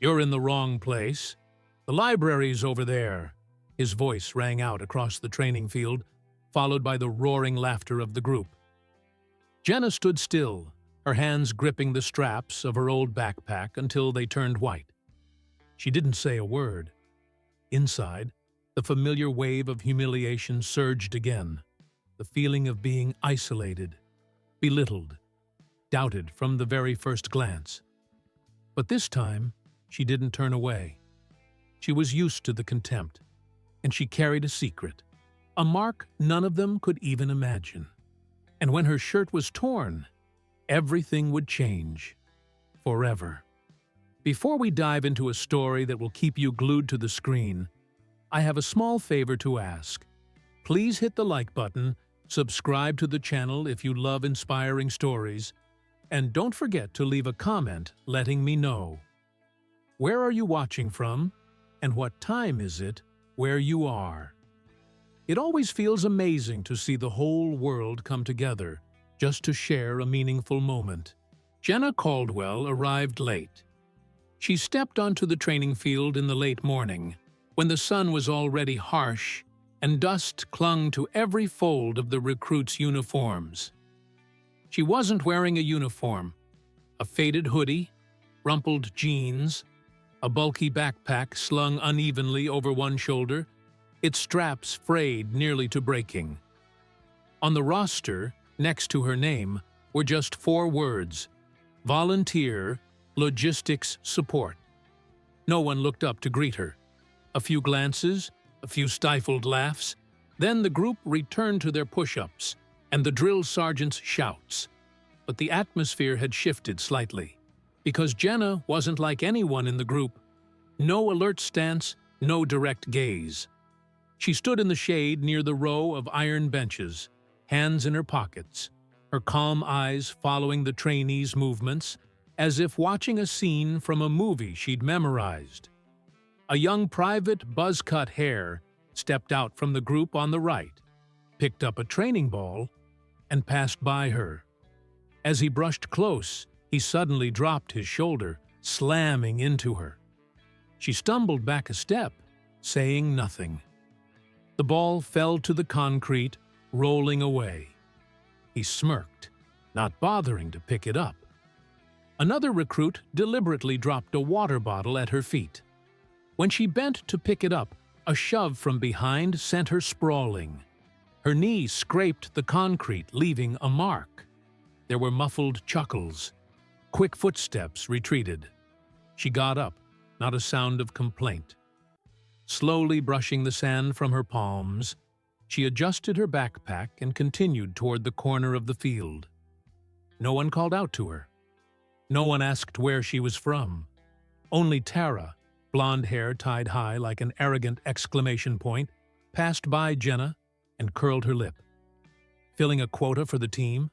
You're in the wrong place. The library's over there." His voice rang out across the training field, followed by the roaring laughter of the group. Jenna stood still, her hands gripping the straps of her old backpack until they turned white. She didn't say a word. Inside, the familiar wave of humiliation surged again, the feeling of being isolated, belittled, doubted from the very first glance. But this time, she didn't turn away. She was used to the contempt, and she carried a secret, a mark none of them could even imagine. And when her shirt was torn, everything would change, forever. Before we dive into a story that will keep you glued to the screen, I have a small favor to ask. Please hit the like button, subscribe to the channel if you love inspiring stories, and don't forget to leave a comment letting me know. Where are you watching from, and what time is it where you are? It always feels amazing to see the whole world come together just to share a meaningful moment. Jenna Caldwell arrived late. She stepped onto the training field in the late morning, when the sun was already harsh and dust clung to every fold of the recruits' uniforms. She wasn't wearing a uniform. A faded hoodie, rumpled jeans, a bulky backpack slung unevenly over one shoulder, its straps frayed nearly to breaking. On the roster, next to her name, were just 4 words: Volunteer Logistics Support. No one looked up to greet her. A few glances, a few stifled laughs, then the group returned to their push-ups and the drill sergeant's shouts. But the atmosphere had shifted slightly, because Jenna wasn't like anyone in the group. No alert stance, no direct gaze. She stood in the shade near the row of iron benches, hands in her pockets, her calm eyes following the trainees' movements, as if watching a scene from a movie she'd memorized. A young private, buzz-cut hair stepped out from the group on the right, picked up a training ball, and passed by her. As he brushed close, he suddenly dropped his shoulder, slamming into her. She stumbled back a step, saying nothing. The ball fell to the concrete, rolling away. He smirked, not bothering to pick it up. Another recruit deliberately dropped a water bottle at her feet. When she bent to pick it up, a shove from behind sent her sprawling. Her knee scraped the concrete, leaving a mark. There were muffled chuckles. Quick footsteps retreated. She got up, not a sound of complaint. Slowly brushing the sand from her palms, she adjusted her backpack and continued toward the corner of the field. No one called out to her. No one asked where she was from. Only Tara, blonde hair tied high like an arrogant exclamation point, passed by Jenna and curled her lip. Filling a quota for the team?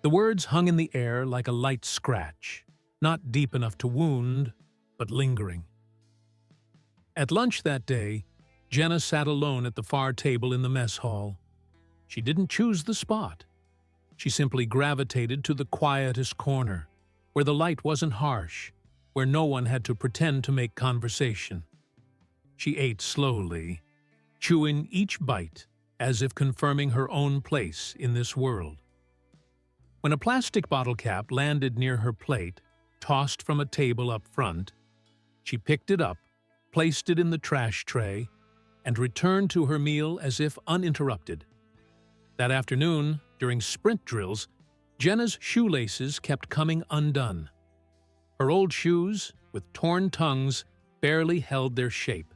The words hung in the air like a light scratch, not deep enough to wound, but lingering. At lunch that day, Jenna sat alone at the far table in the mess hall. She didn't choose the spot. She simply gravitated to the quietest corner, where the light wasn't harsh, where no one had to pretend to make conversation. She ate slowly, chewing each bite as if confirming her own place in this world. When a plastic bottle cap landed near her plate, tossed from a table up front, she picked it up, placed it in the trash tray, and returned to her meal as if uninterrupted. That afternoon, during sprint drills, Jenna's shoelaces kept coming undone. Her old shoes, with torn tongues, barely held their shape.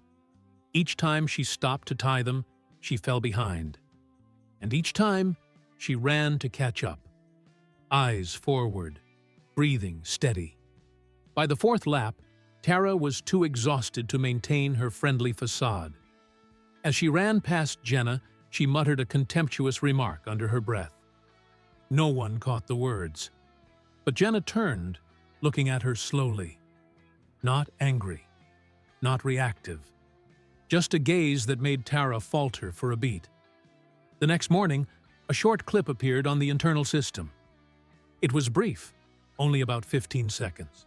Each time she stopped to tie them, she fell behind. And each time, she ran to catch up. Eyes forward, breathing steady. By the 4th lap, Tara was too exhausted to maintain her friendly facade. As she ran past Jenna, she muttered a contemptuous remark under her breath. No one caught the words. But Jenna turned, looking at her slowly. Not angry, not reactive. Just a gaze that made Tara falter for a beat. The next morning, a short clip appeared on the internal system. It was brief, only about 15 seconds.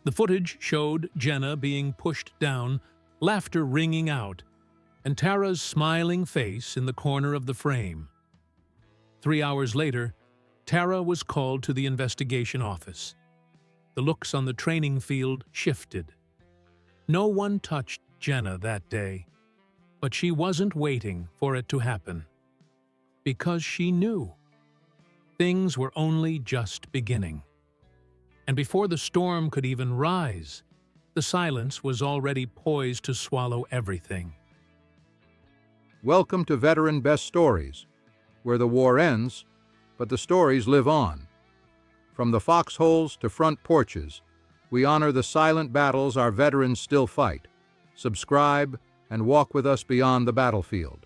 The footage showed Jenna being pushed down, laughter ringing out, and Tara's smiling face in the corner of the frame. 3 hours later, Tara was called to the investigation office. The looks on the training field shifted. No one touched Jenna that day, but she wasn't waiting for it to happen. Because she knew things were only just beginning. And before the storm could even rise, the silence was already poised to swallow everything. Welcome to Veteran Best Stories, where the war ends, but the stories live on. From the foxholes to front porches, we honor the silent battles our veterans still fight. Subscribe and walk with us beyond the battlefield.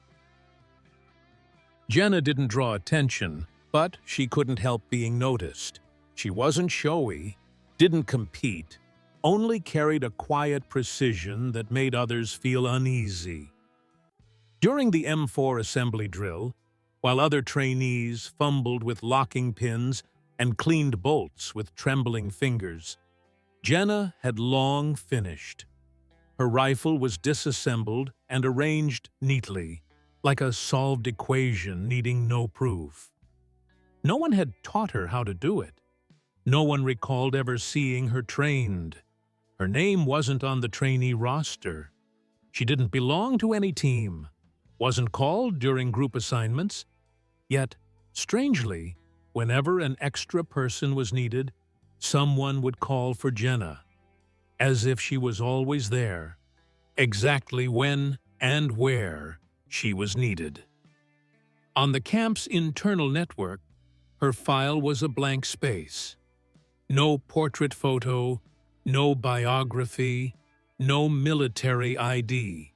Jenna didn't draw attention, but she couldn't help being noticed. She wasn't showy, didn't compete, only carried a quiet precision that made others feel uneasy. During the M4 assembly drill, while other trainees fumbled with locking pins and cleaned bolts with trembling fingers, Jenna had long finished. Her rifle was disassembled and arranged neatly, like a solved equation needing no proof. No one had taught her how to do it. No one recalled ever seeing her trained. Her name wasn't on the trainee roster. She didn't belong to any team, wasn't called during group assignments. Yet, strangely, whenever an extra person was needed, someone would call for Jenna, as if she was always there, exactly when and where she was needed. On the camp's internal network, her file was a blank space. No portrait photo, no biography, no military ID.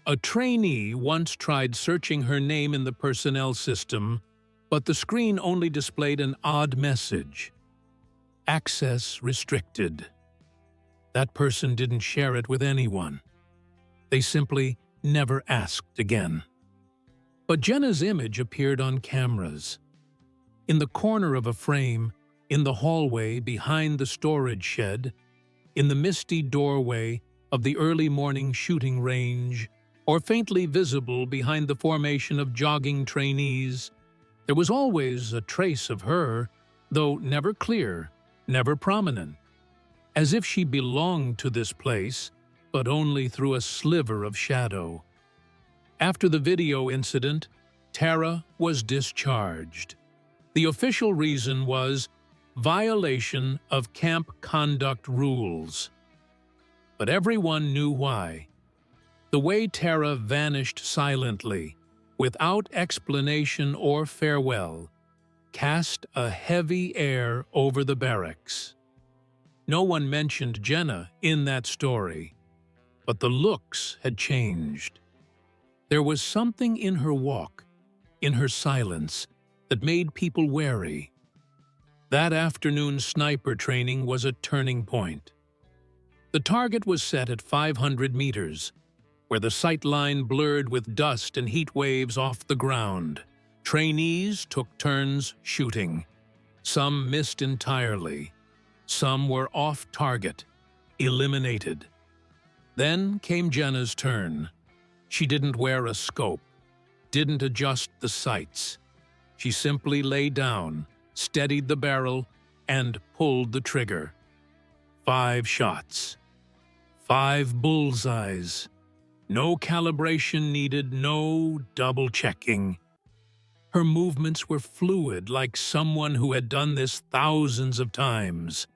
A trainee once tried searching her name in the personnel system, but the screen only displayed an odd message: access restricted. That person didn't share it with anyone. They simply never asked again. But Jenna's image appeared on cameras. In the corner of a frame, in the hallway behind the storage shed, in the misty doorway of the early morning shooting range, or faintly visible behind the formation of jogging trainees, there was always a trace of her, though never clear, never prominent, as if she belonged to this place, but only through a sliver of shadow. After the video incident, Tara was discharged. The official reason was violation of camp conduct rules. But everyone knew why. The way Tara vanished silently, without explanation or farewell, cast a heavy air over the barracks. No one mentioned Jenna in that story, but the looks had changed. There was something in her walk, in her silence, that made people wary. That afternoon's sniper training was a turning point. The target was set at 500 meters, where the sight line blurred with dust and heat waves off the ground. Trainees took turns shooting. Some missed entirely. Some were off target, eliminated. Then came Jenna's turn. She didn't wear a scope, didn't adjust the sights. She simply lay down, steadied the barrel, and pulled the trigger. 5 shots. 5 bullseyes. No calibration needed, no double-checking. Her movements were fluid, like someone who had done this thousands of times.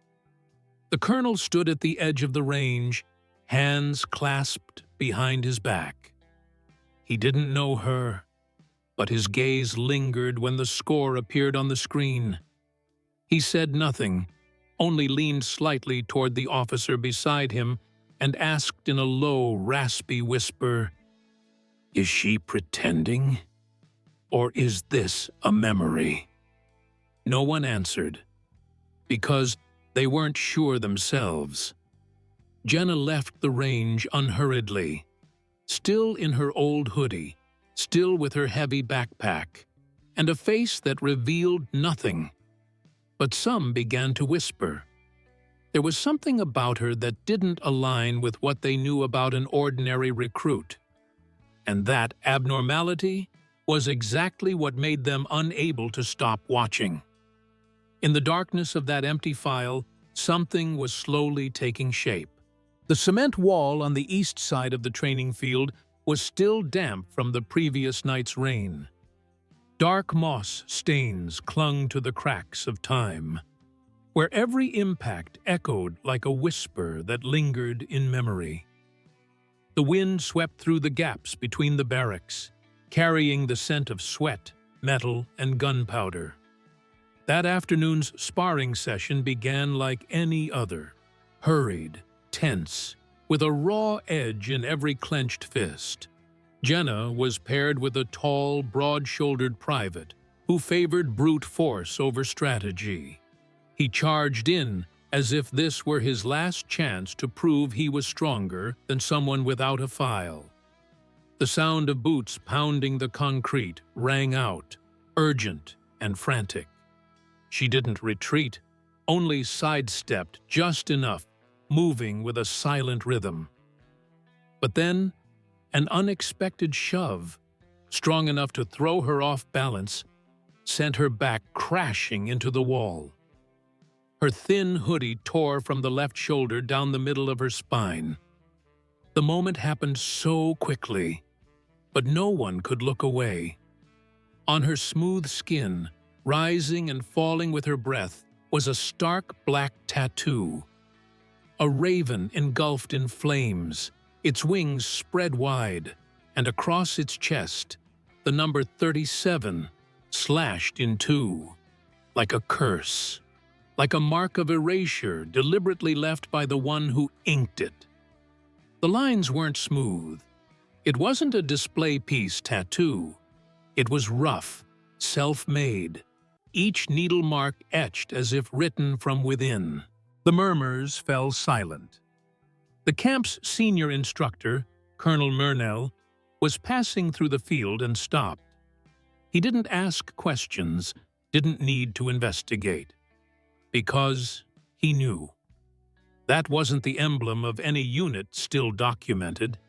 The colonel stood at the edge of the range, hands clasped behind his back. He didn't know her, but his gaze lingered when the score appeared on the screen. He said nothing, only leaned slightly toward the officer beside him and asked in a low, raspy whisper, "Is she pretending? Or is this a memory?" No one answered, because they weren't sure themselves. Jenna left the range unhurriedly, still in her old hoodie, still with her heavy backpack, and a face that revealed nothing. But some began to whisper. There was something about her that didn't align with what they knew about an ordinary recruit. And that abnormality was exactly what made them unable to stop watching. In the darkness of that empty file, something was slowly taking shape. The cement wall on the east side of the training field was still damp from the previous night's rain. Dark moss stains clung to the cracks of time, where every impact echoed like a whisper that lingered in memory. The wind swept through the gaps between the barracks, carrying the scent of sweat, metal, and gunpowder. That afternoon's sparring session began like any other, hurried, tense, with a raw edge in every clenched fist. Jenna was paired with a tall, broad-shouldered private who favored brute force over strategy. He charged in as if this were his last chance to prove he was stronger than someone without a file. The sound of boots pounding the concrete rang out, urgent and frantic. She didn't retreat, only sidestepped just enough, moving with a silent rhythm. But then, an unexpected shove, strong enough to throw her off balance, sent her back crashing into the wall. Her thin hoodie tore from the left shoulder down the middle of her spine. The moment happened so quickly, but no one could look away. On her smooth skin, rising and falling with her breath, was a stark black tattoo. A raven engulfed in flames, its wings spread wide, and across its chest, the number 37 slashed in two, like a curse, like a mark of erasure deliberately left by the one who inked it. The lines weren't smooth. It wasn't a display piece tattoo. It was rough, self-made, each needle mark etched as if written from within. The murmurs fell silent. The camp's senior instructor, Colonel Murnell, was passing through the field and stopped. He didn't ask questions, didn't need to investigate. Because he knew. That wasn't the emblem of any unit still documented.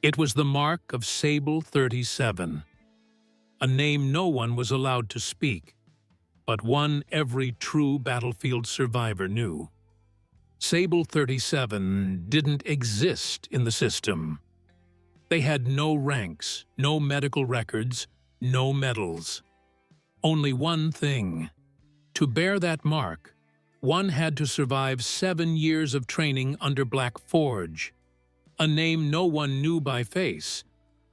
It was the mark of Sable 37, a name no one was allowed to speak, but one every true battlefield survivor knew. Sable 37 didn't exist in the system. They had no ranks, no medical records, no medals. Only one thing. To bear that mark, one had to survive 7 years of training under Black Forge, a name no one knew by face,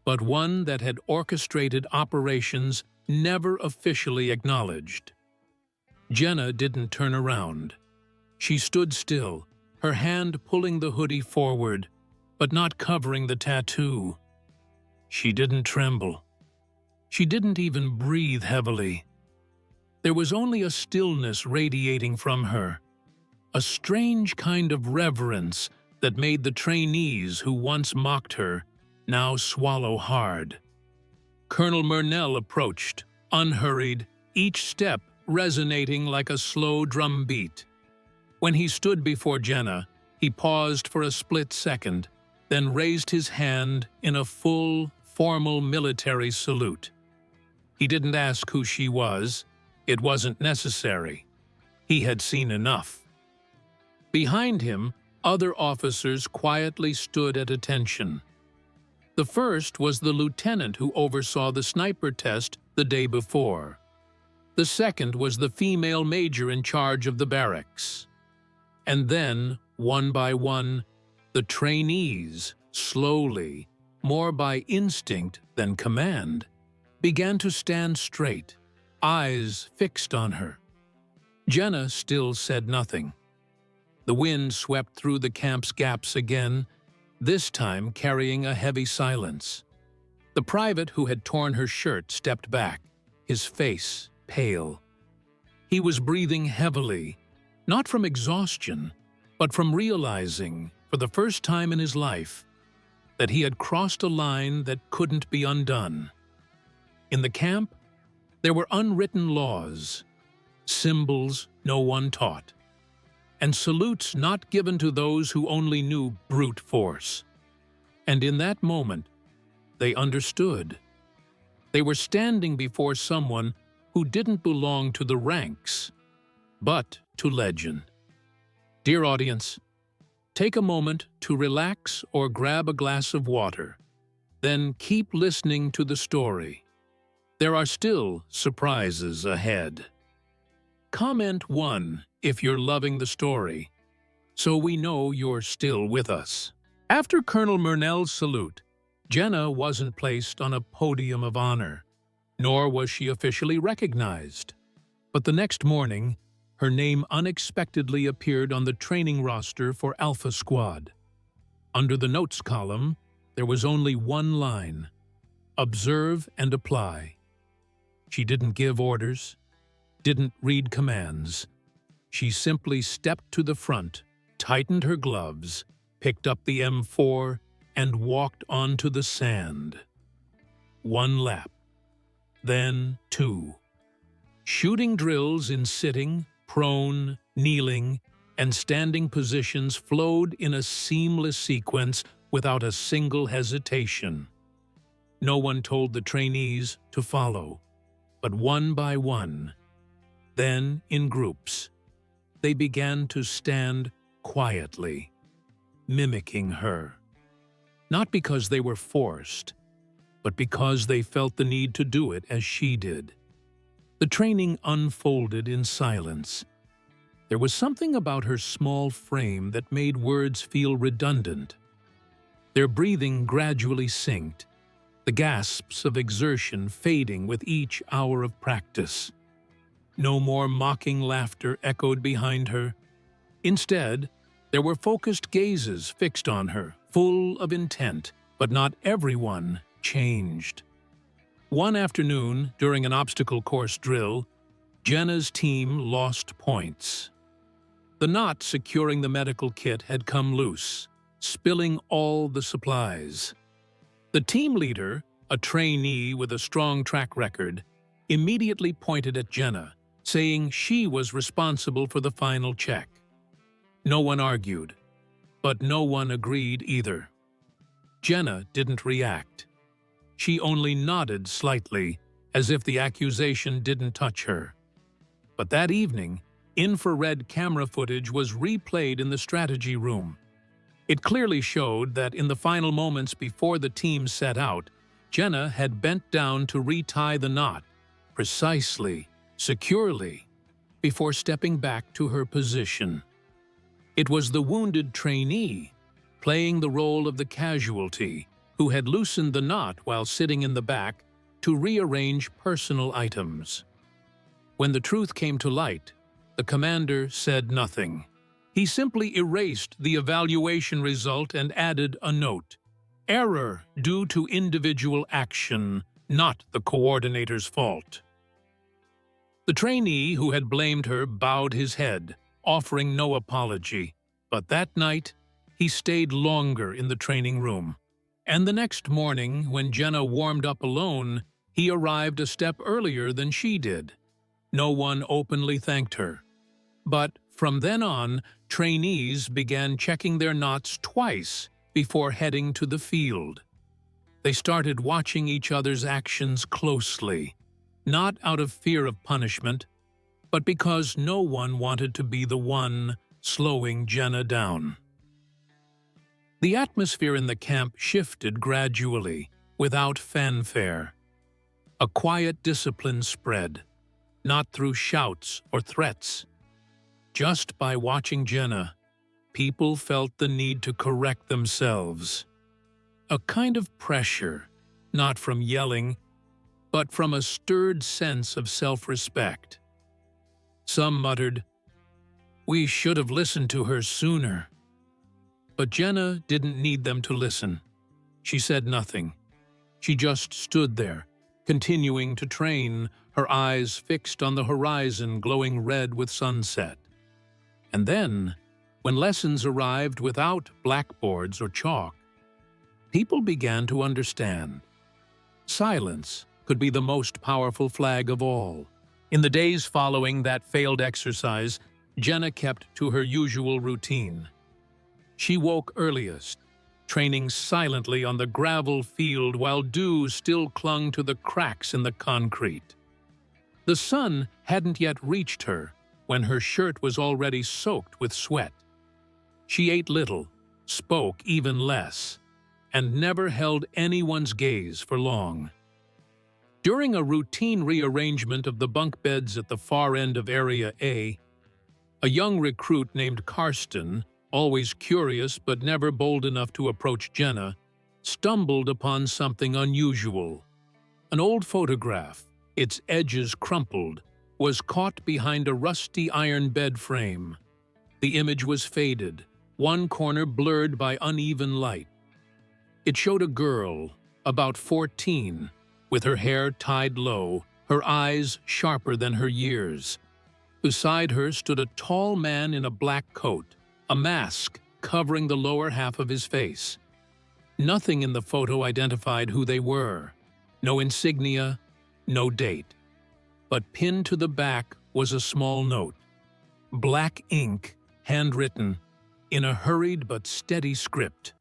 but one that had orchestrated operations never officially acknowledged. Jenna didn't turn around. She stood still, her hand pulling the hoodie forward, but not covering the tattoo. She didn't tremble. She didn't even breathe heavily. There was only a stillness radiating from her, a strange kind of reverence that made the trainees who once mocked her now swallow hard. Colonel Murnell approached, unhurried, each step resonating like a slow drum beat. When he stood before Jenna, he paused for a split second, then raised his hand in a full, formal military salute. He didn't ask who she was. It wasn't necessary. He had seen enough. Behind him, other officers quietly stood at attention. The first was the lieutenant who oversaw the sniper test the day before. The second was the female major in charge of the barracks. And then, one by one, the trainees, slowly, more by instinct than command, began to stand straight, eyes fixed on her. Jenna still said nothing. The wind swept through the camp's gaps again, this time carrying a heavy silence. The private who had torn her shirt stepped back, his face pale. He was breathing heavily, not from exhaustion, but from realizing, for the first time in his life, that he had crossed a line that couldn't be undone. In the camp, there were unwritten laws, symbols no one taught. and salutes not given to those who only knew brute force. And in that moment, they understood. They were standing before someone who didn't belong to the ranks, but to legend. Dear audience, take a moment to relax or grab a glass of water. Then keep listening to the story. There are still surprises ahead. Comment 1 if you're loving the story, so we know you're still with us. After Colonel Murnell's salute, Jenna wasn't placed on a podium of honor, nor was she officially recognized. But the next morning, her name unexpectedly appeared on the training roster for Alpha Squad. Under the notes column, there was only one line: observe and apply. She didn't give orders, didn't read commands. She simply stepped to the front, tightened her gloves, picked up the M4, and walked onto the sand. 1 lap, then 2. Shooting drills in sitting, prone, kneeling, and standing positions flowed in a seamless sequence without a single hesitation. No one told the trainees to follow, but one by one, then in groups, they began to stand quietly, mimicking her. Not because they were forced, but because they felt the need to do it as she did. The training unfolded in silence. There was something about her small frame that made words feel redundant. Their breathing gradually synced, the gasps of exertion fading with each hour of practice. No more mocking laughter echoed behind her. Instead, there were focused gazes fixed on her, full of intent, but not everyone changed. One afternoon, during an obstacle course drill, Jenna's team lost points. The knot securing the medical kit had come loose, spilling all the supplies. The team leader, a trainee with a strong track record, immediately pointed at Jenna, saying she was responsible for the final check. No one argued, but no one agreed either. Jenna didn't react. She only nodded slightly, as if the accusation didn't touch her. But that evening, infrared camera footage was replayed in the strategy room. It clearly showed that in the final moments before the team set out, Jenna had bent down to retie the knot, precisely, securely, before stepping back to her position. It was the wounded trainee, playing the role of the casualty, who had loosened the knot while sitting in the back to rearrange personal items. When the truth came to light, the commander said nothing. He simply erased the evaluation result and added a note: error due to individual action, not the coordinator's fault. The trainee who had blamed her bowed his head, offering no apology. But that night, he stayed longer in the training room. And the next morning, when Jenna warmed up alone, he arrived a step earlier than she did. No one openly thanked her. But from then on, trainees began checking their knots twice before heading to the field. They started watching each other's actions closely, not out of fear of punishment, but because no one wanted to be the one slowing Jenna down. The atmosphere in the camp shifted gradually, without fanfare. A quiet discipline spread, not through shouts or threats. Just by watching Jenna, people felt the need to correct themselves. A kind of pressure, not from yelling, but from a stirred sense of self-respect. Some muttered, "We should have listened to her sooner." But Jenna didn't need them to listen. She said nothing. She just stood there, continuing to train, her eyes fixed on the horizon glowing red with sunset. And then, when lessons arrived without blackboards or chalk, people began to understand. Silence could be the most powerful flag of all. In the days following that failed exercise, Jenna kept to her usual routine. She woke earliest, training silently on the gravel field while dew still clung to the cracks in the concrete. The sun hadn't yet reached her when her shirt was already soaked with sweat. She ate little, spoke even less, and never held anyone's gaze for long. During a routine rearrangement of the bunk beds at the far end of Area A, a young recruit named Karsten, always curious but never bold enough to approach Jenna, stumbled upon something unusual. An old photograph, its edges crumpled, was caught behind a rusty iron bed frame. The image was faded, one corner blurred by uneven light. It showed a girl, about 14, with her hair tied low, her eyes sharper than her years. Beside her stood a tall man in a black coat, a mask covering the lower half of his face. Nothing in the photo identified who they were. No insignia, no date. But pinned to the back was a small note. Black ink, handwritten, in a hurried but steady script.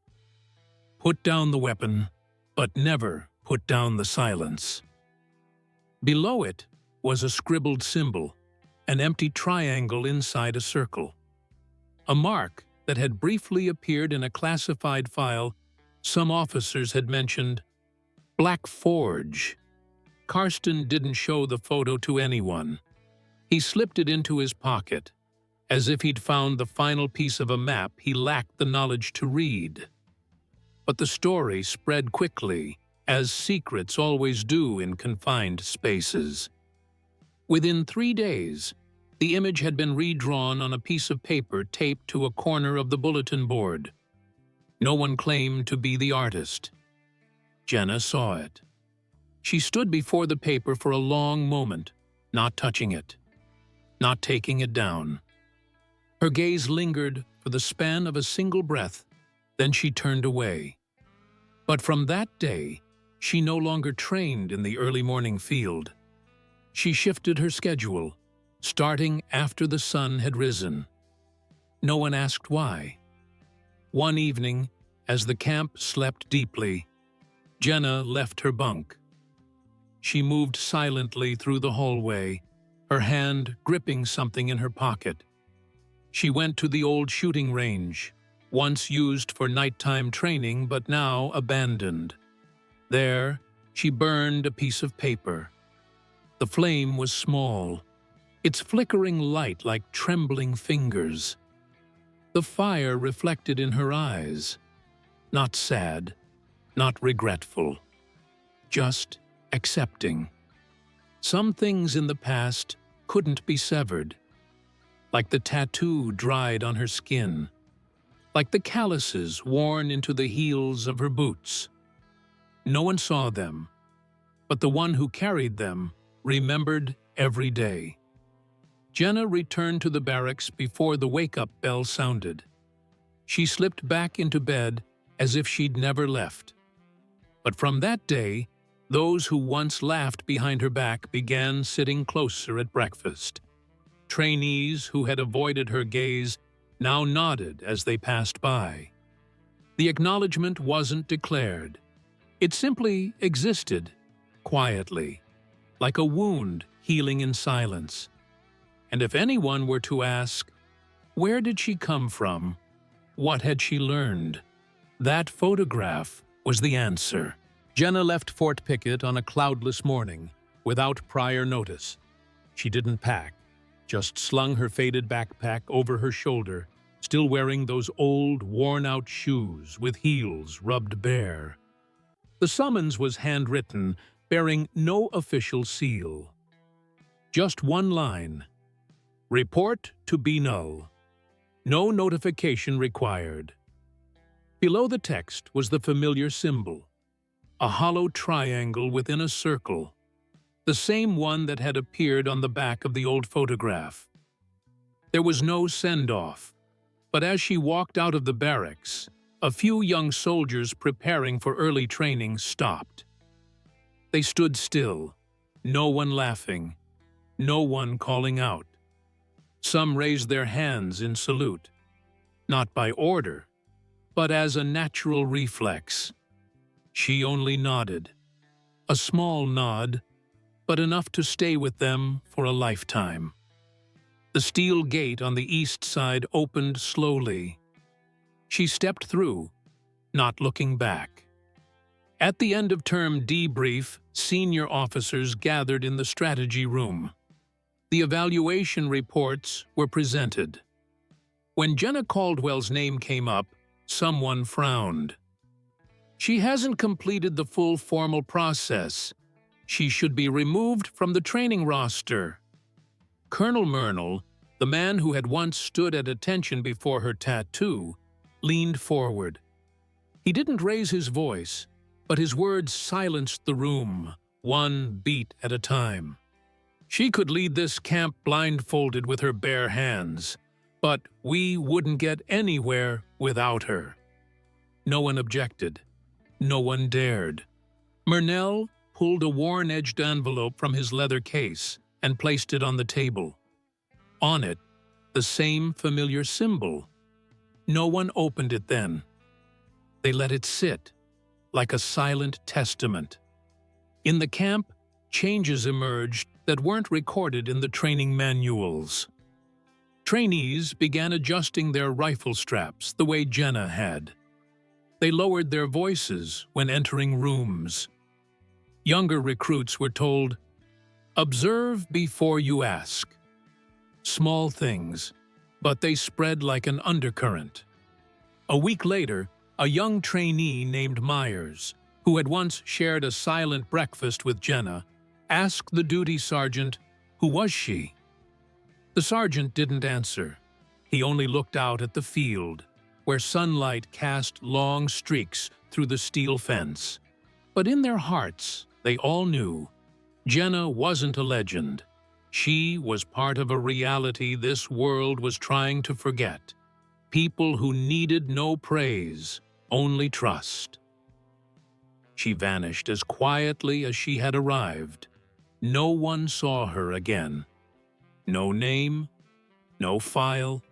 Put down the weapon, but never put down the silence. Below it was a scribbled symbol, an empty triangle inside a circle. A mark that had briefly appeared in a classified file some officers had mentioned. Black Forge. Karsten didn't show the photo to anyone. He slipped it into his pocket, as if he'd found the final piece of a map he lacked the knowledge to read. But the story spread quickly, as secrets always do in confined spaces. Within 3 days, the image had been redrawn on a piece of paper taped to a corner of the bulletin board. No one claimed to be the artist. Jenna saw it. She stood before the paper for a long moment, not touching it, not taking it down. Her gaze lingered for the span of a single breath, then she turned away. But from that day, she no longer trained in the early morning field. She shifted her schedule, starting after the sun had risen. No one asked why. One evening, as the camp slept deeply, Jenna left her bunk. She moved silently through the hallway, her hand gripping something in her pocket. She went to the old shooting range, once used for nighttime training but now abandoned. There, she burned a piece of paper. The flame was small, its flickering light like trembling fingers. The fire reflected in her eyes, not sad, not regretful, just accepting. Some things in the past couldn't be severed, like the tattoo dried on her skin, like the calluses worn into the heels of her boots. No one saw them, but the one who carried them remembered every day. Jenna returned to the barracks before the wake-up bell sounded. She slipped back into bed as if she'd never left. But from that day, those who once laughed behind her back began sitting closer at breakfast. Trainees who had avoided her gaze now nodded as they passed by. The acknowledgement wasn't declared. It simply existed, quietly, like a wound healing in silence. And if anyone were to ask, where did she come from? What had she learned? That photograph was the answer. Jenna left Fort Pickett on a cloudless morning, without prior notice. She didn't pack, just slung her faded backpack over her shoulder, still wearing those old, worn-out shoes with heels rubbed bare. The summons was handwritten, bearing no official seal. Just one line: report to be null. No notification required. Below the text was the familiar symbol, a hollow triangle within a circle, the same one that had appeared on the back of the old photograph. There was no send-off, but as she walked out of the barracks, a few young soldiers preparing for early training stopped. They stood still, no one laughing, no one calling out. Some raised their hands in salute, not by order, but as a natural reflex. She only nodded, a small nod, but enough to stay with them for a lifetime. The steel gate on the east side opened slowly. She stepped through, not looking back. At the end of term debrief, senior officers gathered in the strategy room. The evaluation reports were presented. When Jenna Caldwell's name came up, someone frowned. She hasn't completed the full formal process. She should be removed from the training roster. Colonel Murnell, the man who had once stood at attention before her tattoo, leaned forward. He didn't raise his voice, but his words silenced the room, one beat at a time. She could lead this camp blindfolded with her bare hands, but we wouldn't get anywhere without her. No one objected. No one dared. Murnell pulled a worn-edged envelope from his leather case and placed it on the table. On it, the same familiar symbol. No one opened it then. They let it sit, like a silent testament. In the camp, changes emerged that weren't recorded in the training manuals. Trainees began adjusting their rifle straps the way Jenna had. They lowered their voices when entering rooms. Younger recruits were told, "Observe before you ask." Small things, but they spread like an undercurrent. A week later, a young trainee named Myers, who had once shared a silent breakfast with Jenna, asked the duty sergeant, who was she? The sergeant didn't answer. He only looked out at the field, where sunlight cast long streaks through the steel fence. But in their hearts, they all knew, Jenna wasn't a legend. She was part of a reality this world was trying to forget. People who needed no praise, only trust. She vanished as quietly as she had arrived. No one saw her again. No name, no file.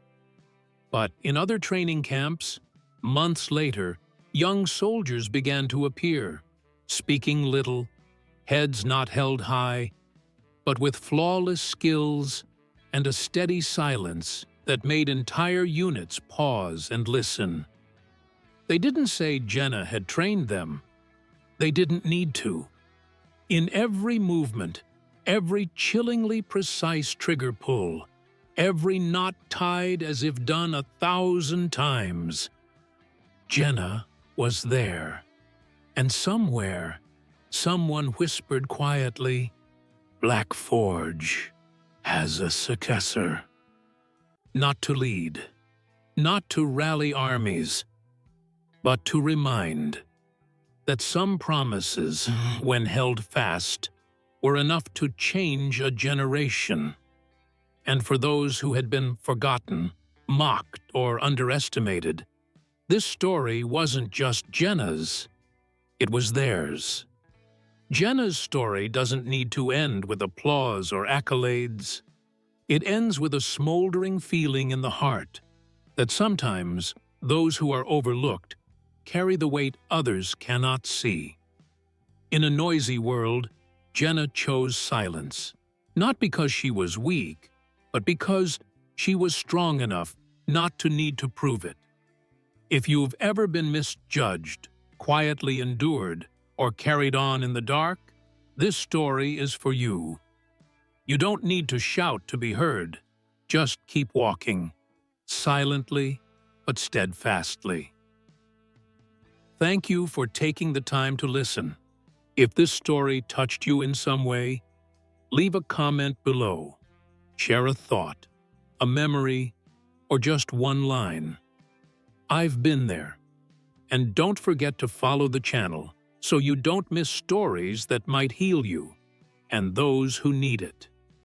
But in other training camps, months later, young soldiers began to appear, speaking little, heads not held high, but with flawless skills and a steady silence that made entire units pause and listen. They didn't say Jenna had trained them. They didn't need to. In every movement, every chillingly precise trigger pull, every knot tied as if done 1,000 times, Jenna was there. And somewhere, someone whispered quietly, "Black Forge has a successor." Not to lead, not to rally armies, but to remind that some promises, when held fast, were enough to change a generation. And for those who had been forgotten, mocked, or underestimated, this story wasn't just Jenna's, it was theirs. Jenna's story doesn't need to end with applause or accolades. It ends with a smoldering feeling in the heart that sometimes those who are overlooked carry the weight others cannot see. In a noisy world, Jenna chose silence, not because she was weak, but because she was strong enough not to need to prove it. If you've ever been misjudged, quietly endured, or carried on in the dark, this story is for you. You don't need to shout to be heard. Just keep walking, silently but steadfastly. Thank you for taking the time to listen. If this story touched you in some way, leave a comment below. Share a thought, a memory, or just one line. I've been there. And don't forget to follow the channel so you don't miss stories that might heal you and those who need it.